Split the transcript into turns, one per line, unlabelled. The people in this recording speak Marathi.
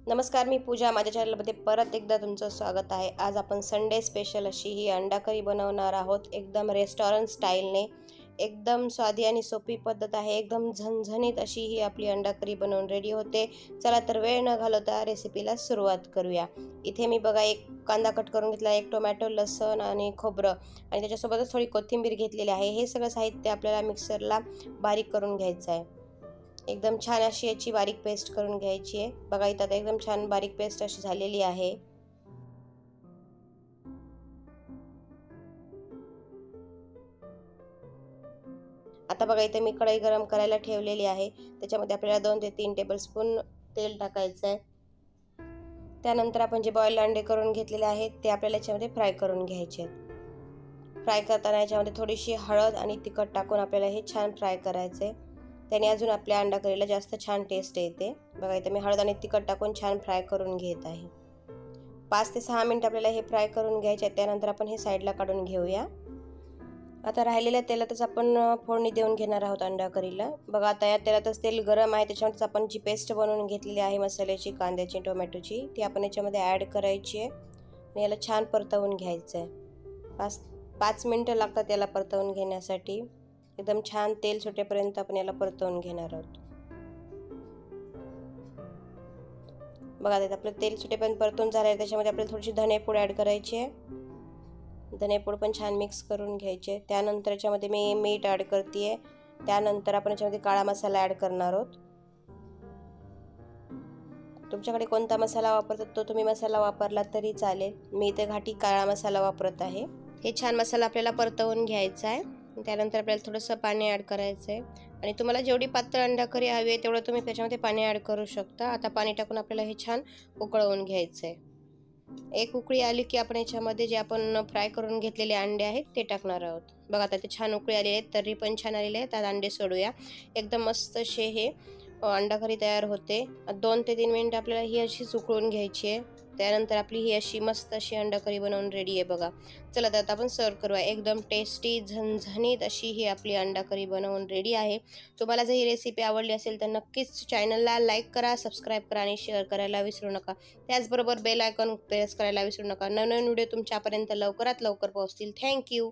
नमस्कार, मी पूजा. माझ्या चॅनलमध्ये परत एकदा तुमचं स्वागत आहे. आज आपण संडे स्पेशल अशी ही अंडा करी बनवणार आहोत. एकदम रेस्टॉरंट स्टाईलने, एकदम साधी आणि सोपी पद्धत आहे. एकदम झणझणीत अशी ही आपली अंडा करी बनवून रेडी होते. चला तर वेळ न घालवता रेसिपीला सुरुवात करूया. इथे मी बघा एक कांदा कट करून घेतला, एक टोमॅटो, लसूण आणि खोबरं आणि त्याच्यासोबतच थोडी कोथिंबीर घेतलेली आहे. हे सगळं साहित्य आपल्याला मिक्सरला बारीक करून घ्यायचं आहे. एकदम छान अशी याची बारीक पेस्ट करून घ्यायची आहे. बघा इथं आता एकदम छान बारीक पेस्ट अशी झालेली आहे. आता बघा इथे मी कढई गरम करायला ठेवलेली आहे. त्याच्यामध्ये आपल्याला 2 ते 3 टेबलस्पून तेल टाकायचं आहे. त्यानंतर आपण जे बॉइल्ड अंडे करून घेतलेले आहेत ते आपल्याला याच्यामध्ये फ्राय करून घ्यायचे आहेत. फ्राय करताना याच्यामध्ये थोडीशी हळद आणि तिखट टाकून आपल्याला हे छान फ्राय करायचे. त्याने अजून आपल्या अंडा करीला जास्त छान टेस्ट येते. बघा इथे मी हळद आणि तिखट टाकून छान फ्राय करून घेत आहे. 5 ते 6 मिनिट आपल्याला हे फ्राय करून घ्यायचे आहे. त्यानंतर आपण हे साईडला काढून घेऊया. आता राहिलेल्या तेलातच आपण फोडणी देऊन घेणार आहोत अंडा करीला. बघा आता या तेलातच तेल गरम आहे. त्याच्यामध्येच आपण जी पेस्ट बनवून घेतलेली आहे मसाल्याची, कांद्याची, टोमॅटोची, ती आपण याच्यामध्ये ॲड करायची आहे आणि याला छान परतवून घ्यायचं आहे. 5 मिनिटं लागतात याला परतवून घेण्यासाठी. एकदम छान तेल सुटेपर्यंत आपण याला परतवून घेणार आहोत. बघा आता आपलं तेल सुटेपर्यंत परतून झालं आहे. त्याच्यामध्ये आपल्याला थोडीशी धनेपूड ॲड करायची आहे. धनेपूड पण छान मिक्स करून घ्यायचे. त्यानंतर याच्यामध्ये मी मीठ ॲड करते आहे. त्यानंतर आपण याच्यामध्ये काळा मसाला ॲड करणार आहोत. तुमच्याकडे कोणता मसाला वापरतात तो तुम्ही मसाला वापरला तरी चालेल. मी इथे घाटी काळा मसाला वापरत आहे. हे छान मसाला आपल्याला परतवून घ्यायचा आहे. त्यानंतर आपल्याला थोडंसं पाणी ॲड करायचं आहे आणि तुम्हाला जेवढी पातळ अंडा करी हवी आहे तेवढं तुम्ही त्याच्यामध्ये पाणी ॲड करू शकता. आता पाणी टाकून आपल्याला हे छान उकळवून घ्यायचं आहे. एक उकळी आली की आपण याच्यामध्ये जे आपण फ्राय करून घेतलेले अंडे आहेत ते टाकणार आहोत. बघा आता ते छान उकळी आलेले आहेत, तर्री पण छान आलेले आहेत. आता अंडे सोडूया. एकदम मस्त असे हे अंडा करी तयार होते. 2 ते 3 मिनिट आपल्याला ही अशीच उकळून घ्यायची आहे. त्यानंतर आपली ही अशी मस्त अशी अंडा करी बनवून रेडी आहे बघा. चला तर आता आपण सर्व करूया. एकदम टेस्टी झणझणीत अशी ही आपली अंडा करी बनवून रेडी आहे. तुम्हाला जर ही रेसिपी आवडली असेल तर नक्कीच चॅनलला लाईक करा, सबस्क्राईब करा आणि शेअर करायला विसरू नका. त्याचबरोबर बेल आयकॉन प्रेस करायला विसरू नका. नवीन व्हिडिओ तुमच्यापर्यंत लवकरात लवकर पोहोचतील. थँक्यू.